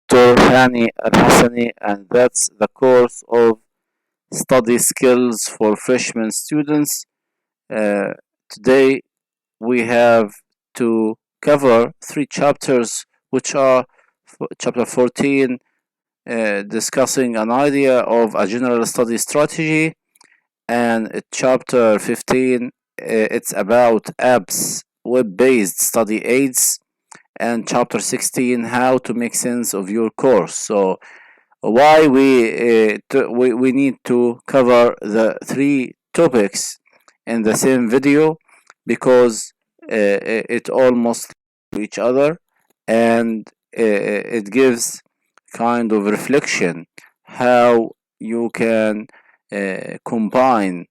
Dr. Hani Alhasani, and that's the course of study skills for freshman students. Uh, Today we have to cover three chapters, which are chapter 14, discussing an idea of a general study strategy, and chapter 15, it's about apps, web-based study aids, and chapter 16, how to make sense of your course. So why we need to cover the three topics in the same video, because it almost each other, and it gives kind of reflection how you can combine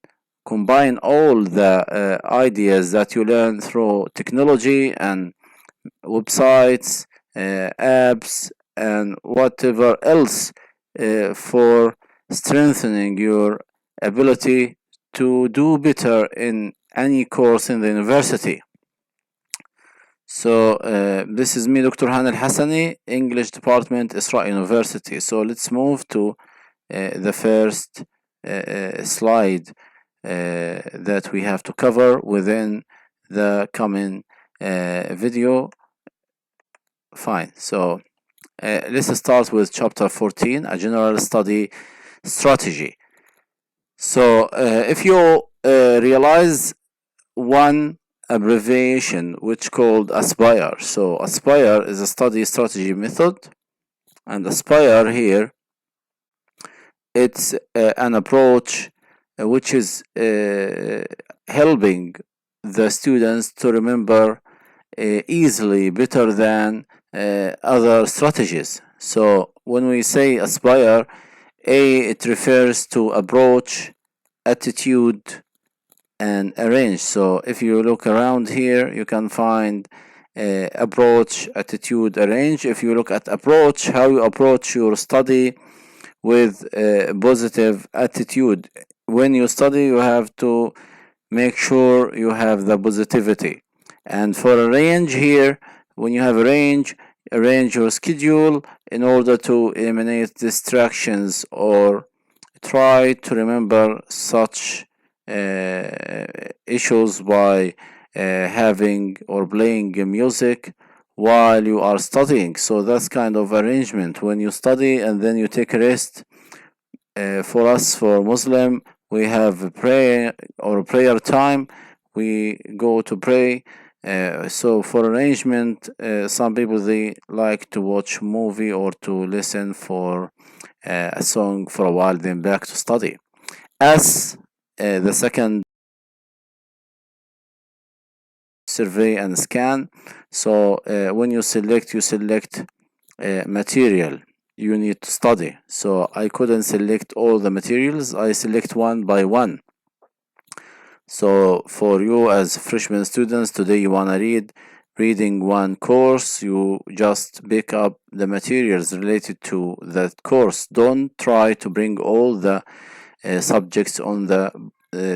all the ideas that you learn through technology and websites, apps, and whatever else for strengthening your ability to do better in any course in the university. So this is me, Dr. Hani Alhasani, English Department, Isra University. So let's move to the first slide that we have to cover within the coming video. Fine. So let's start with chapter 14, a general study strategy. So if you realize one abbreviation which called Aspire. So Aspire is a study strategy method, and Aspire here, it's an approach which is helping the students to remember easily, better than other strategies. So when we say Aspire, it refers to approach, attitude, and arrange. So if you look around here, you can find approach, attitude, arrange. If you look at approach, how you approach your study with a positive attitude. When you study, you have to make sure you have the positivity. And for arrange here, when you have arrange your schedule in order to eliminate distractions or try to remember such issues by having or playing music while you are studying. So that's kind of arrangement when you study and then you take a rest. For us, for Muslim, we have prayer or prayer time. We go to pray. So for arrangement, some people they like to watch movie or to listen for a song for a while, then back to study. As the second, survey and scan. So when you select material you need to study. So I couldn't select all the materials, I select one by one. So for you as freshman students, today you want to reading one course, you just pick up the materials related to that course. Don't try to bring all the subjects on the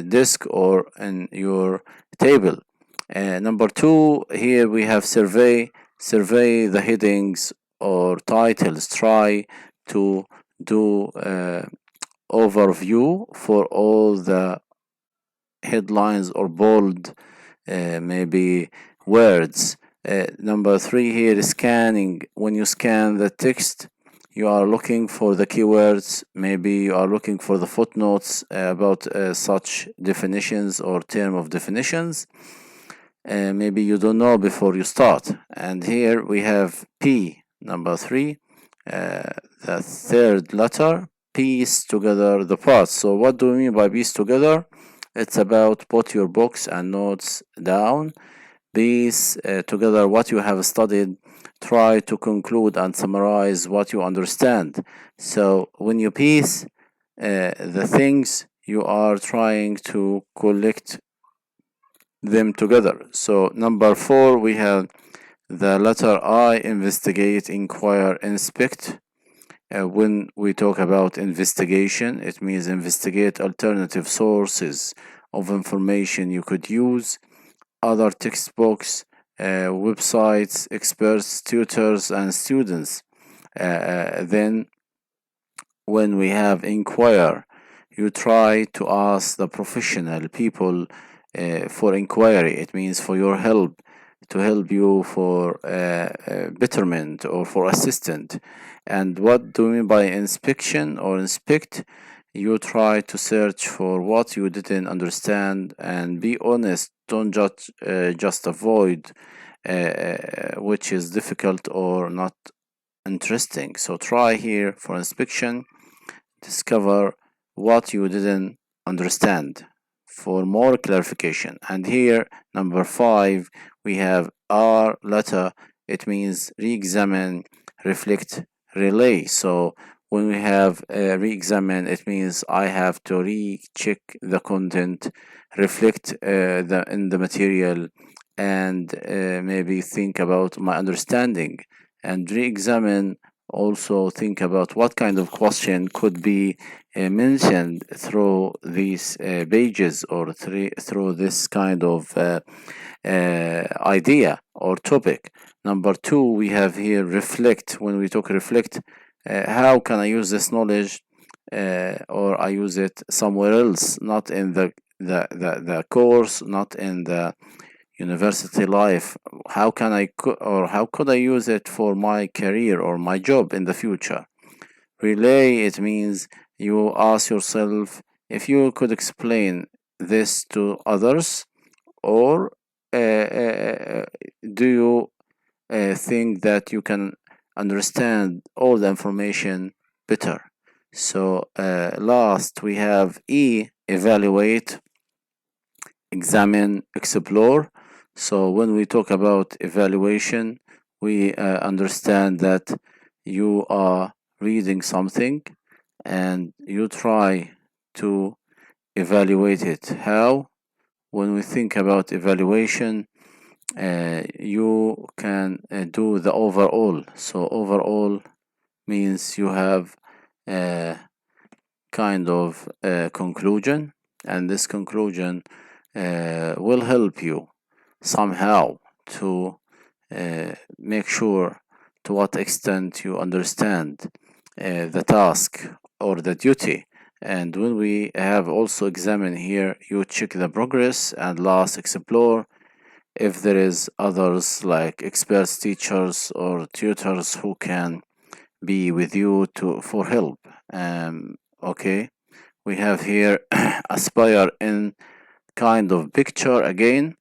disk or in your table. Number two, here we have survey the headings or titles. Try to do overview for all the headlines or bold maybe words. Number three here is scanning. When you scan the text, you are looking for the keywords. Maybe you are looking for the footnotes about such definitions or term of definitions. Maybe you don't know before you start. And here we have P, number three, the third letter, piece together the parts. So what do we mean by piece together? It's about put your books and notes down, piece together what you have studied, try to conclude and summarize what you understand. So when you piece the things, you are trying to collect them together. So number four, we have the letter I, investigate, inquire, inspect. When we talk about investigation, it means investigate alternative sources of information you could use, other textbooks, websites, experts, tutors, and students. Then when we have inquire, you try to ask the professional people for inquiry. It means for your help, to help you for betterment or for assistant. And what do we mean by inspection or inspect? You try to search for what you didn't understand and be honest. Don't just avoid which is difficult or not interesting. So try here for inspection, discover what you didn't understand for more clarification. And here, number 5, we have R letter. It means re-examine, reflect, relay. So when we have re-examine, it means I have to re-check the content, reflect in the material, and maybe think about my understanding, and re-examine, also think about what kind of question could be mentioned through these pages or through this kind of idea or topic. Number 2, we have here reflect. When we talk reflect, how can I use this knowledge or I use it somewhere else, not in the course, not in the university life. How can or how could I use it for my career or my job in the future? Relay, it means you ask yourself if you could explain this to others, or do you think that you can understand all the information better? So last we have E, evaluate, examine, explore. So when we talk about evaluation, we understand that you are reading something and you try to evaluate it. How? When we think about evaluation, you can do the overall. So overall means you have a kind of conclusion, and this conclusion will help you somehow to make sure to what extent you understand the task or the duty. And when we have also examine here, you check the progress, and last explore if there is others like experts, teachers or tutors who can be with you to for help. Okay, we have here aspire in kind of picture again.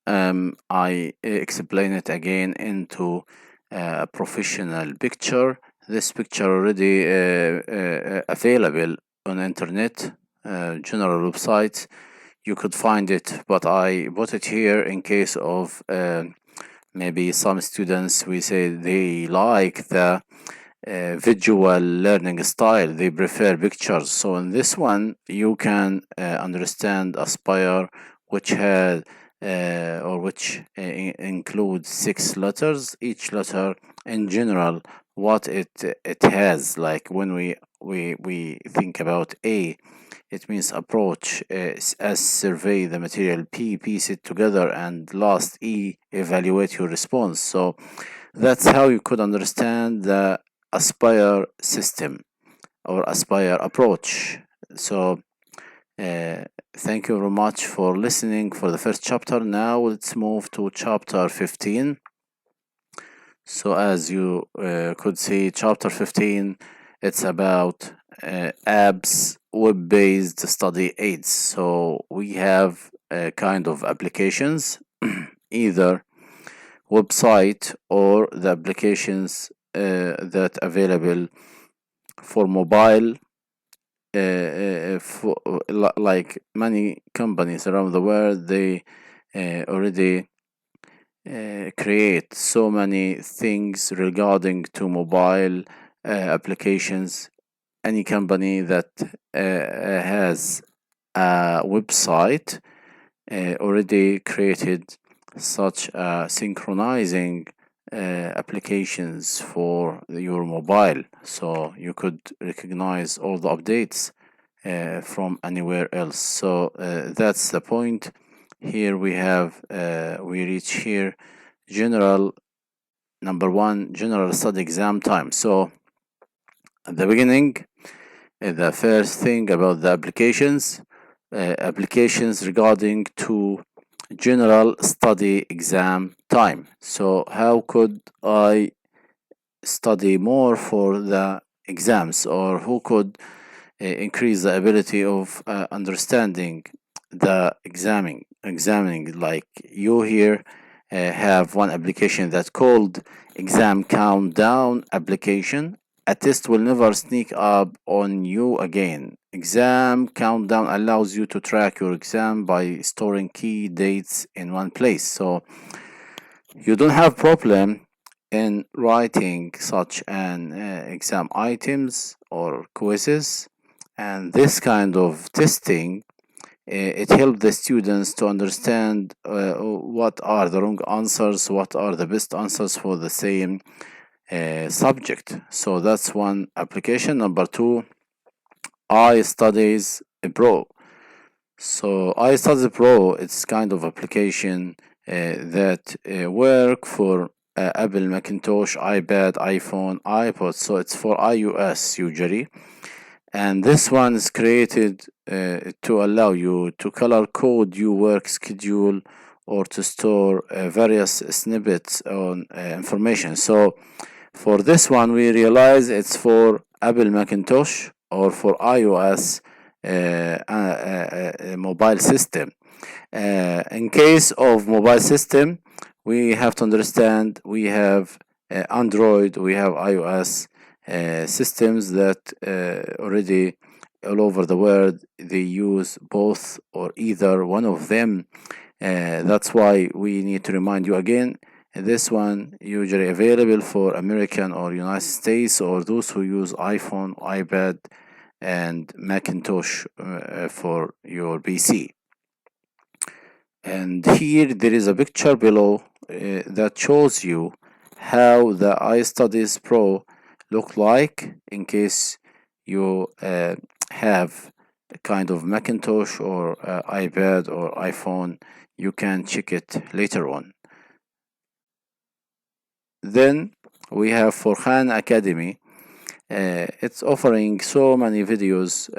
I explain it again into a professional picture. This picture already available on internet, general websites. You could find it, but I put it here in case of maybe some students, we say they like the visual learning style, they prefer pictures. So in this one you can understand aspire, which had or which includes 6 letters, each letter in general what it has. Like when we think about A, it means approach, as survey the material, P piece it together, and last E evaluate your response. So that's how you could understand the aspire system or aspire approach. So thank you very much for listening for the first chapter. Now let's move to chapter 15. So as you could see, chapter 15, it's about apps, web-based study aids. So we have kind of applications, either website or the applications that available for mobile, like many companies around the world, they already create so many things regarding to mobile applications. Any company that has a website already created such synchronizing applications for your mobile, so you could recognize all the updates from anywhere else. So that's the point. Here we have we reach here general number one, general study exam time. So at the beginning, the first thing about the applications regarding to general study exam time. So how could I study more for the exams, or who could increase the ability of understanding the examining, like you here have one application that's called exam countdown application. A test will never sneak up on you again. Exam countdown allows you to track your exam by storing key dates in one place, so you don't have problem in writing such an exam items or quizzes. And this kind of testing, it helps the students to understand what are the wrong answers, what are the best answers for the same subject. So that's one application. Number two, iStudies Pro. So iStudies Pro, it's kind of application that work for Apple, Macintosh, iPad, iPhone, iPod. So it's for iOS usually. And this one is created to allow you to color code your work schedule or to store various snippets on information. So for this one, we realize it's for Apple Macintosh or for iOS mobile system. In case of mobile system, we have to understand we have Android, we have iOS systems that already all over the world they use both or either one of them. That's why we need to remind you again. This one usually available for American or United States, or those who use iPhone, iPad, and Macintosh for your PC. And here there is a picture below that shows you how the iStudies Pro look like in case you have a kind of Macintosh or iPad or iPhone. You can check it later on. Then we have for Khan Academy. It's offering so many videos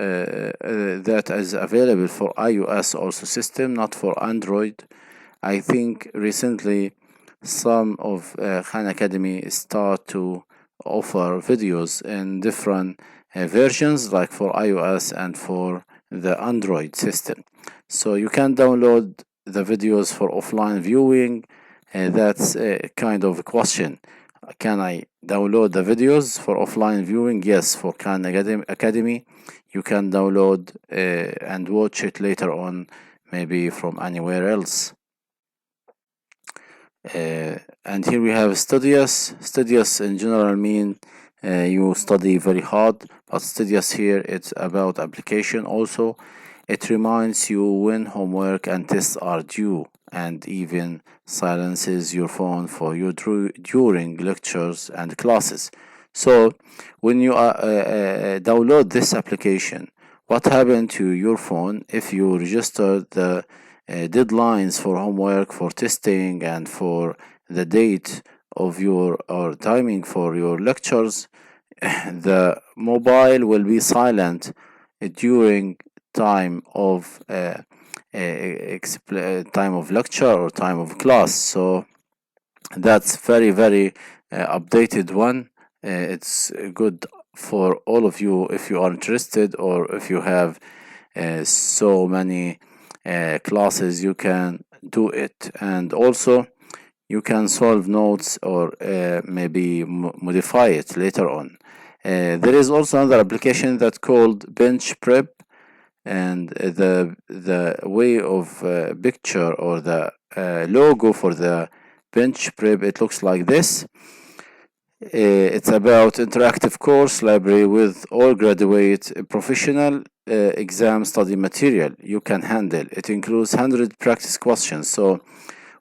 that is available for iOS also system, not for Android. I think recently some of Khan Academy start to offer videos in different versions, like for iOS and for the Android system. So you can download the videos for offline viewing. That's a kind of a question. Can I download the videos for offline viewing? Yes, for Khan Academy, you can download and watch it later on, maybe from anywhere else. And here we have studious. Studious in general mean you study very hard, but studious here it's about application also. It reminds you when homework and tests are due, and even silences your phone for you during lectures and classes. So when you download this application, what happened to your phone if you registered the deadlines for homework, for testing, and for the date of your or timing for your lectures? The mobile will be silent during time of time of lecture or time of class. So that's very updated one. It's good for all of you if you are interested, or if you have so many classes you can do it. And also you can solve notes or maybe modify it later on. There is also another application that's called bench prep, and the way of picture or the logo for the bench prep, it looks like this. It's about interactive course library with all graduate professional exam study material you can handle. It includes 100 practice questions. So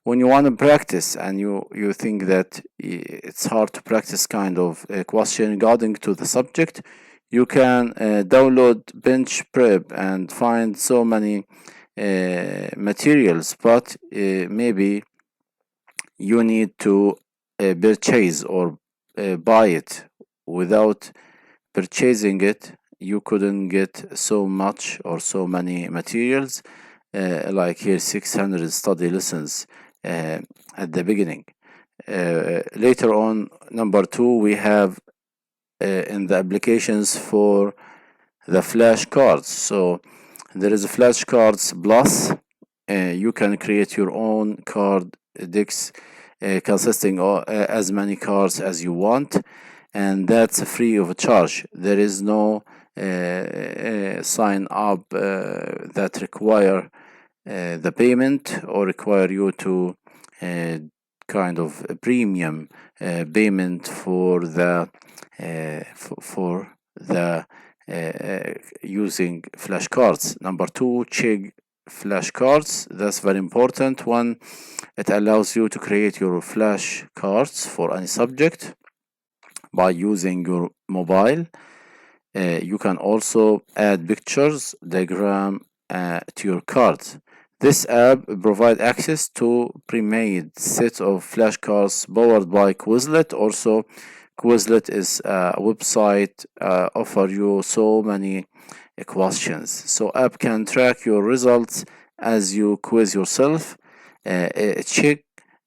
when you want to practice and you think that it's hard to practice kind of a question regarding to the subject, you can download bench prep and find so many materials, but maybe you need to purchase or buy it. Without purchasing it, you couldn't get so much or so many materials, like here 600 study lessons at the beginning. Later on, number two, we have in the applications for the flashcards. So there is a flashcards plus. You can create your own card decks consisting of as many cards as you want, and that's free of charge. There is no sign up that require the payment or require you to uh, kind of a premium payment for the using flashcards. Number two, check flashcards. That's very important one. It allows you to create your flashcards for any subject by using your mobile. You can also add pictures, diagram to your cards. This app provides access to pre-made set of flashcards powered by Quizlet. Also, Quizlet is a website offer you so many questions. So app can track your results as you quiz yourself. Check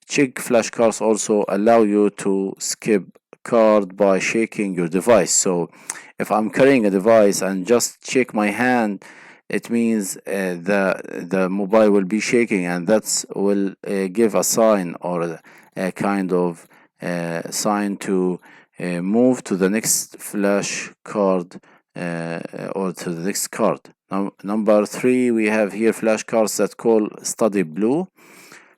flashcards also allow you to skip card by shaking your device. So if I'm carrying a device and just shake my hand, it means the mobile will be shaking, and that's will give a sign or a kind of sign to move to the next flash card or to the next card. Number three, we have here flashcards that call Study Blue.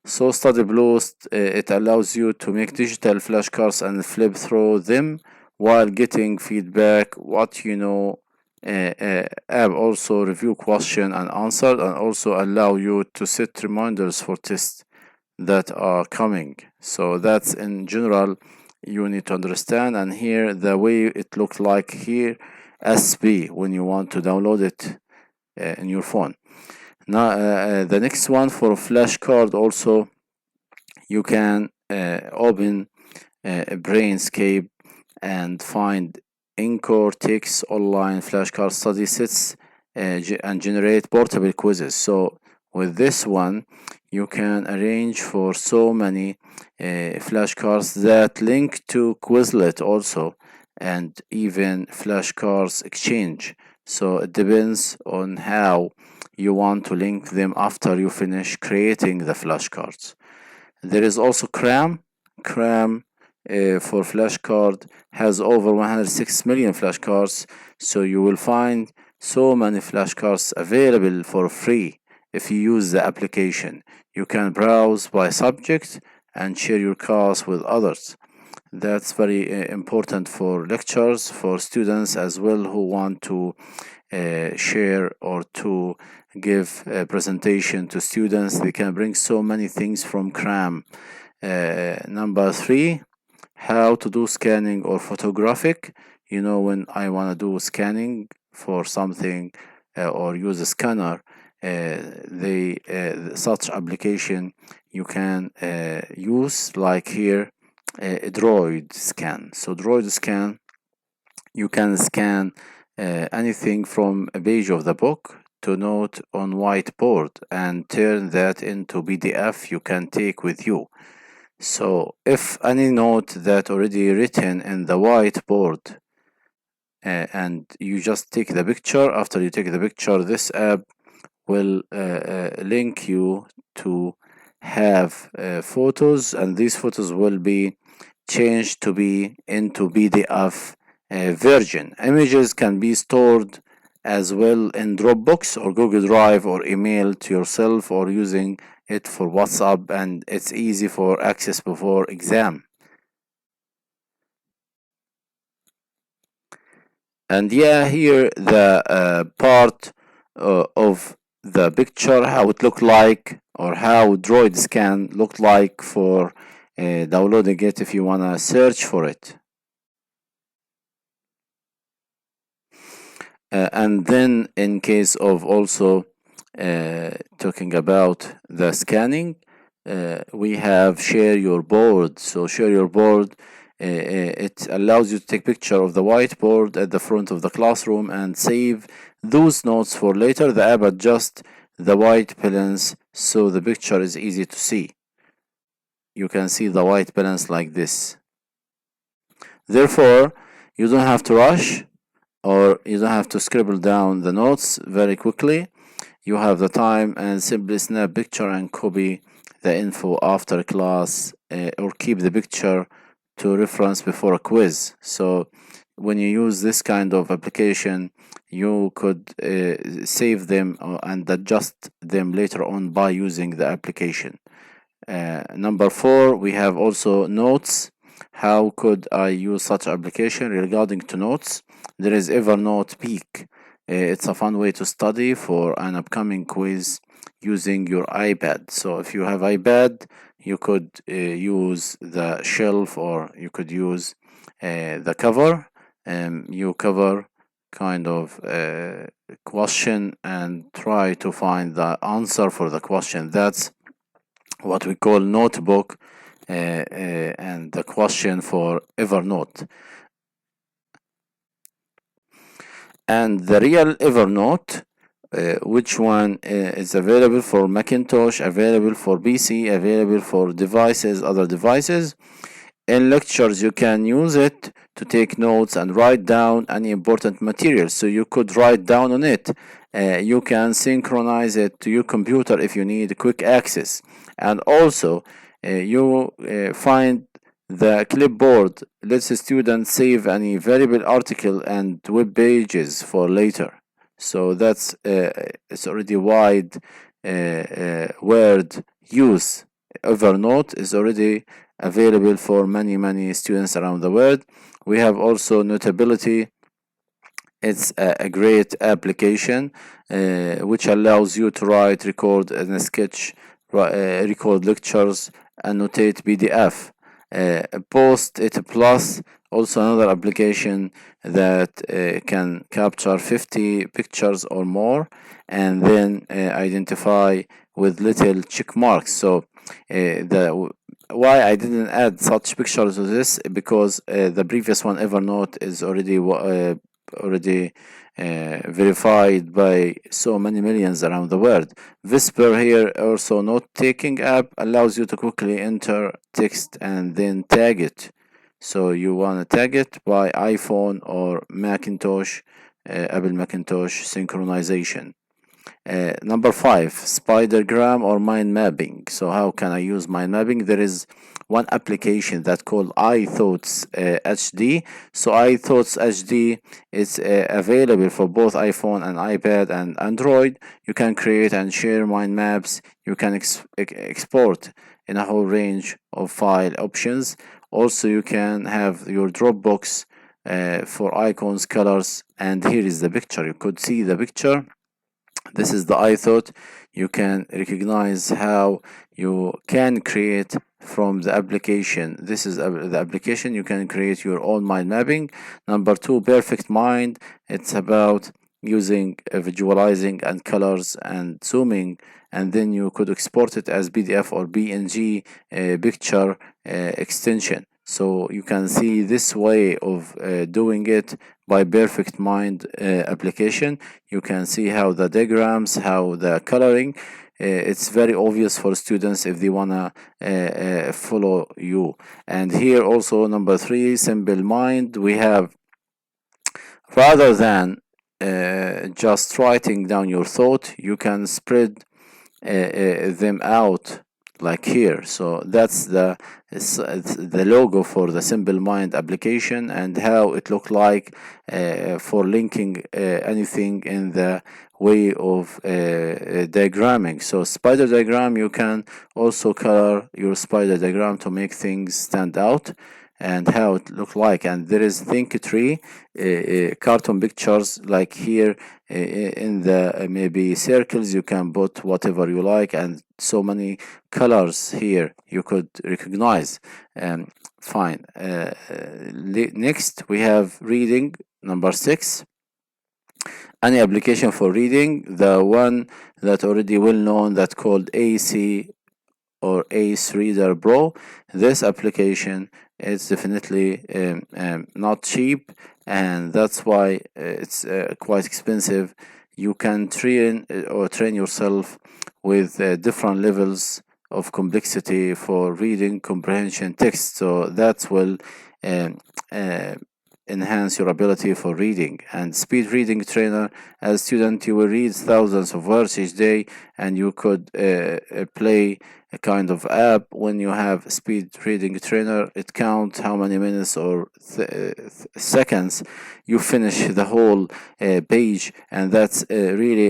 So Study Blue, it allows you to make digital flashcards and flip through them while getting feedback. What you know, app also review question and answer, and also allow you to set reminders for tests that are coming. So that's in general you need to understand. And here the way it looks like here, SB, when you want to download it in your phone. Now the next one for flashcard, also you can open Brainscape and find Encore takes online flashcard study sets and generate portable quizzes. So with this one, you can arrange for so many flashcards that link to Quizlet also, and even flashcards exchange. So it depends on how you want to link them after you finish creating the flashcards. There is also cram. Cram for flashcard has over 106 million flashcards, so you will find so many flashcards available for free if you use the application. You can browse by subject and share your cards with others. That's very important for lectures, for students as well who want to share or to give a presentation to students. They can bring so many things from cram. Number three, how to do scanning or photographic. You know, when I want to do scanning for something or use a scanner, such application you can use, like here droidscan. So droidscan, you can scan anything from a page of the book to note on whiteboard and turn that into PDF you can take with you. So if any note that already written in the whiteboard and you just take the picture, after you take the picture, this app will link you to have photos, and these photos will be changed to be into PDF version. Images can be stored as well in Dropbox or Google Drive or email to yourself or using it for WhatsApp, and it's easy for access before exam. And yeah, here the part of the picture, how it looked like, or how droidscan looked like for downloading it if you wanna search for it. And then in case of also talking about the scanning, we have share your board. So share your board, it allows you to take picture of the whiteboard at the front of the classroom and save those notes for later. The app adjusts the white balance so the picture is easy to see. You can see the white balance like this. Therefore, you don't have to rush, or you don't have to scribble down the notes very quickly. You have the time and simply snap picture and copy the info after class, or keep the picture to reference before a quiz. So when you use this kind of application, you could save them and adjust them later on by using the application. Number 4, we have also notes. How could I use such application regarding to notes? There is Evernote Peak. It's a fun way to study for an upcoming quiz using your iPad. So if you have iPad, you could use the shelf, or you could use the cover. You cover kind of question and try to find the answer for the question. That's what we call notebook, and the question for Evernote. And the real Evernote, which one is available for Macintosh, available for PC, available for devices, other devices. In lectures, you can use it to take notes and write down any important material. So you could write down on it. You can synchronize it to your computer if you need quick access. And also, you find the clipboard lets a student save any variable article and web pages for later. So that's it's already wide word use. Evernote is already available for many students around the world. We have also Notability. It's a great application which allows you to write, record, and sketch, record lectures, annotate PDF. Post-it Plus, also another application that can capture 50 pictures or more, and then identify with little check marks. So the why I didn't add such pictures to this, because the previous one, Evernote, is already verified by so many millions around the world. Whisper here, also note-taking app, allows you to quickly enter text and then tag it. So you want to tag it by iPhone or Macintosh, Apple Macintosh synchronization. Number 5, spidergram or mind mapping. So how can I use mind mapping? There is one application that called iThoughts HD. So iThoughts HD is available for both iPhone and iPad and Android. You can create and share mind maps. You can export in a whole range of file options. Also, you can have your Dropbox for icons, colors, and here is the picture. You could see the picture. This is the iThought. You can recognize how you can create from the application. This is the application. You can create your own mind mapping. Number 2, Perfect Mind. It's about using visualizing and colors and zooming, and then you could export it as PDF or PNG picture extension. So you can see this way of doing it by Perfect Mind application. You can see how the diagrams, how the coloring, it's very obvious for students if they wanna follow you. And here also number 3, Simple Mind. We have, rather than just writing down your thought, you can spread them out like here. So that's it's the logo for the Simple Mind application, and how it look like for linking anything in the way of diagramming. So spider diagram, you can also color your spider diagram to make things stand out and how it look like. And there is think tree, cartoon pictures like here in the maybe circles. You can put whatever you like, and so many colors here you could recognize. Fine. Next we have reading, number 6. Any application for reading, the one that already well known, that called AC or Ace Reader Pro. This application is definitely not cheap, and that's why it's quite expensive. You can train yourself with different levels of complexity for reading comprehension text, so that will um, uh, enhance your ability for reading. And speed reading trainer, as a student you will read thousands of words each day, and you could play a kind of app. When you have speed reading trainer, it counts how many minutes or seconds you finish the whole page, and that's really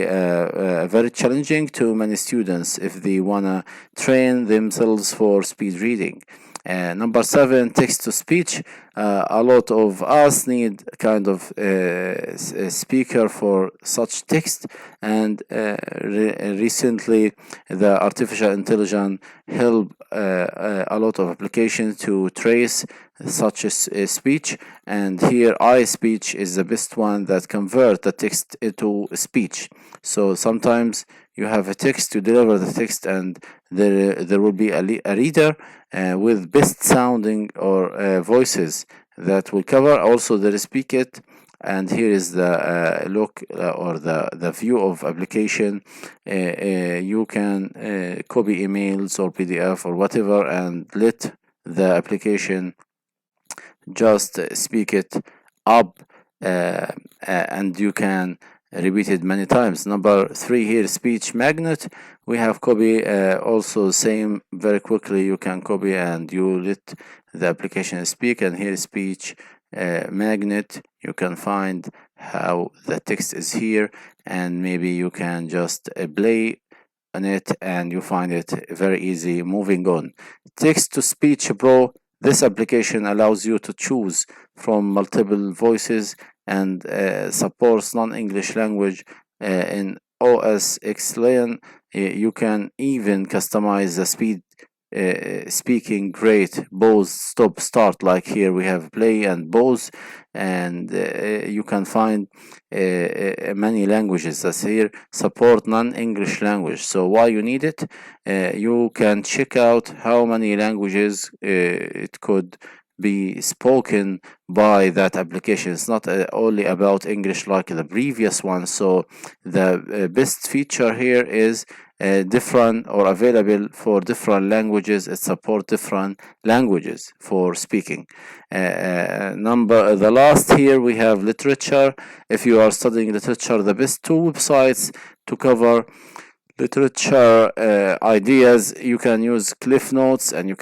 very challenging to many students if they wanna train themselves for speed reading. Number 7, text to speech. A lot of us need kind of a speaker for such text, and recently the artificial intelligence help a lot of applications to trace such as a speech, and here iSpeech is the best one that convert the text into speech. So sometimes you have a text, you deliver the text, and there will be a reader with best sounding or voices that will cover also the speak it. And here is the look or the view of application. You can copy emails or PDF or whatever, and let the application just speak it up, and you can repeat it many times. Number 3 here, speech magnet. We have copy, also same, very quickly you can copy and you let the application speak. And here speech magnet, you can find how the text is here, and maybe you can just play on it and you find it very easy. Moving on, text to speech pro. This application allows you to choose from multiple voices and supports non-English language. In OS X Lion, you can even customize the speed speaking rate, pause, stop, start. Like here we have play and pause, and you can find many languages as here support non-English language. So why you need it? You can check out how many languages it could be spoken by that application. It's not only about English like the previous one. So the best feature here is different or available for different languages. It supports different languages for speaking. The last here we have literature. If you are studying literature, the best two websites to cover literature ideas, you can use Cliff Notes and you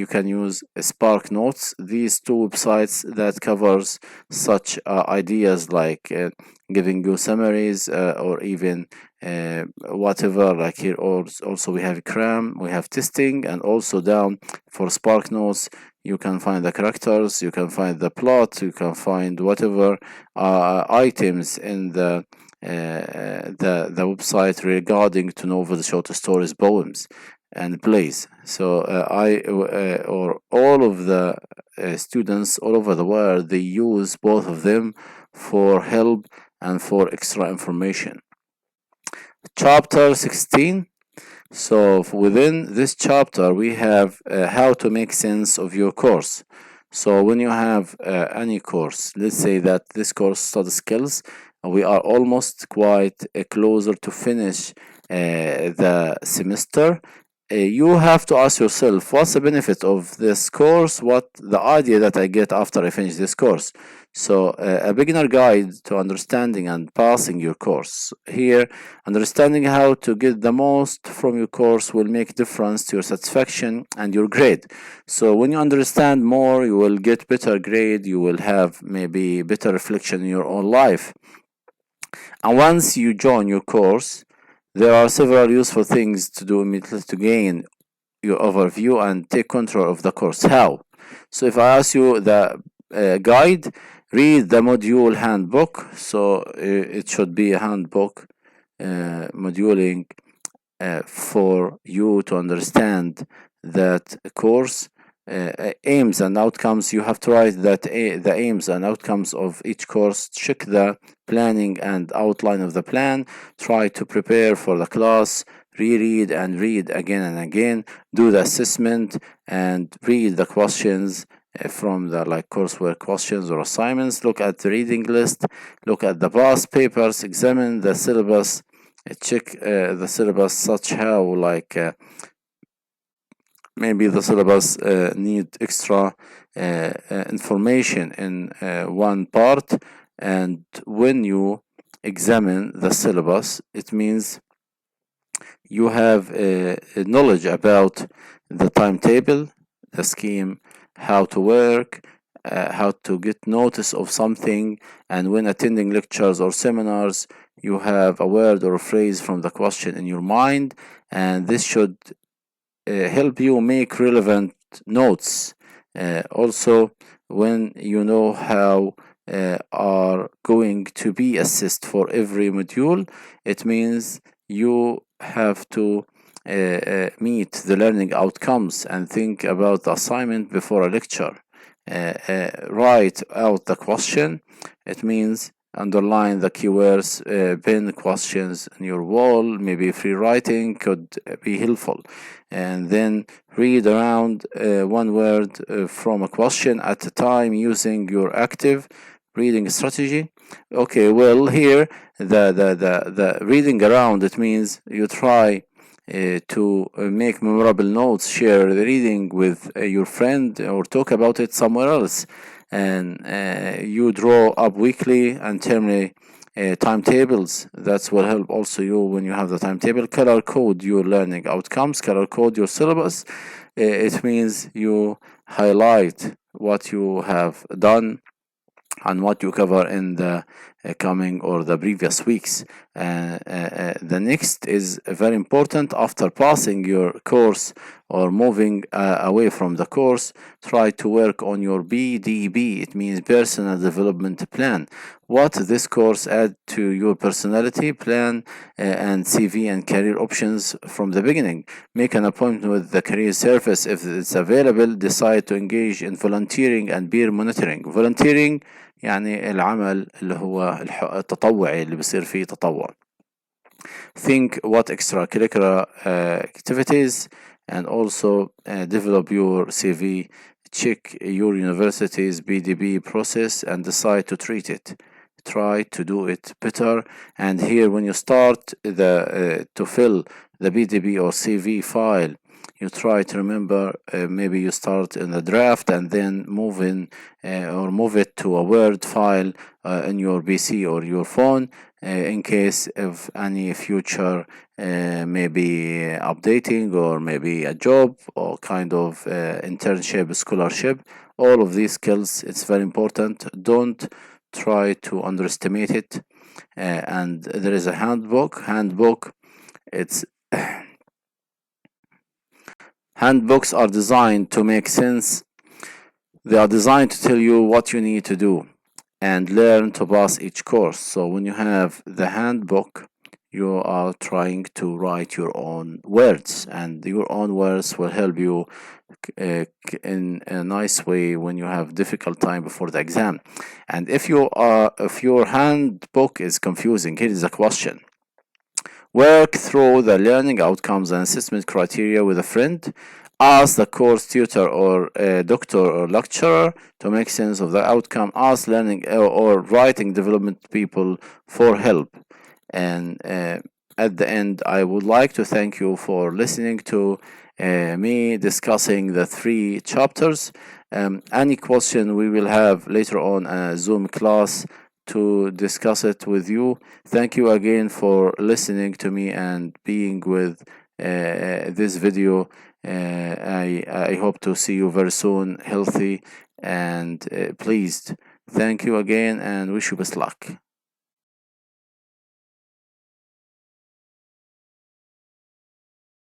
can use Spark Notes. These two websites that covers such ideas like giving you summaries or even whatever. Like here also we have cram, we have testing, and also down for Spark Notes you can find the characters, you can find the plot, you can find whatever items in the website regarding to novel, short stories, poems, and plays. So or all of the students all over the world, they use both of them for help and for extra information. Chapter 16. So within this chapter we have how to make sense of your course. So when you have any course, let's say that this course study skills, we are almost quite closer to finish the semester. You have to ask yourself, what's the benefit of this course? What the idea that I get after I finish this course? So a beginner guide to understanding and passing your course. Here, understanding how to get the most from your course will make difference to your satisfaction and your grade. So when you understand more, you will get better grade, you will have maybe better reflection in your own life. And once you join your course, there are several useful things to do immediately to gain your overview and take control of the course. How? So if I ask you the guide, read the module handbook. So it should be a handbook moduling for you to understand that course. Aims and outcomes, you have to write that the aims and outcomes of each course. Check the planning and outline of the plan. Try to prepare for the class. reread and read again and again. Do the assessment and read the questions from the coursework questions or assignments. Look at the reading list, look at the past papers, examine the syllabus, check the syllabus such how maybe the syllabus need extra information in one part, and when you examine the syllabus, it means you have knowledge about the timetable, the scheme, how to work, how to get notice of something, and when attending lectures or seminars, you have a word or a phrase from the question in your mind, and this should help you make relevant notes. Also, when you know how are going to be assessed for every module, it means you have to meet the learning outcomes and think about the assignment before a lecture. Write out the question. It means underline the keywords, pin questions on your wall. Maybe free writing could be helpful, and then read around one word from a question at a time using your active reading strategy. Okay, well, here the reading around, it means you try to make memorable notes, share the reading with your friend, or talk about it somewhere else, and you draw up weekly and termly timetables. That will help also you when you have the timetable. Color code your learning outcomes, color code your syllabus. It means you highlight what you have done and what you cover in the coming or the previous weeks. The next is very important. After passing your course or moving away from the course, try to work on your PDP. It means personal development plan. What this course add to your personality plan and CV and career options from the beginning. Make an appointment with the career service if it's available. Decide to engage in volunteering and peer monitoring. Volunteering يعني العمل اللي هو التطوعي اللي بصير فيه تطوع. Think what extracurricular activities, and also develop your CV. Check your university's PDP process and decide to treat it. Try to do it better. And here, when you start to fill the PDP or CV file, you try to remember, maybe you start in the draft and then move it to a Word file in your PC or your phone, in case of any future maybe updating, or maybe a job or kind of internship, scholarship. All of these skills, it's very important. Don't try to underestimate it. And there is a handbook. It's Handbooks are designed to make sense. They are designed to tell you what you need to do and learn to pass each course. So when you have the handbook, you are trying to write your own words, and your own words will help you in a nice way when you have difficult time before the exam. And if your handbook is confusing, here is a question. Work through the learning outcomes and assessment criteria with a friend. Ask the course tutor or doctor or lecturer to make sense of the outcome. Ask learning or writing development people for help. And at the end, I would like to thank you for listening to me discussing the 3 chapters. Any question, we will have later on a Zoom class to discuss it with you. Thank you again for listening to me and being with this video. I hope to see you very soon, healthy and pleased. Thank you again and wish you best luck.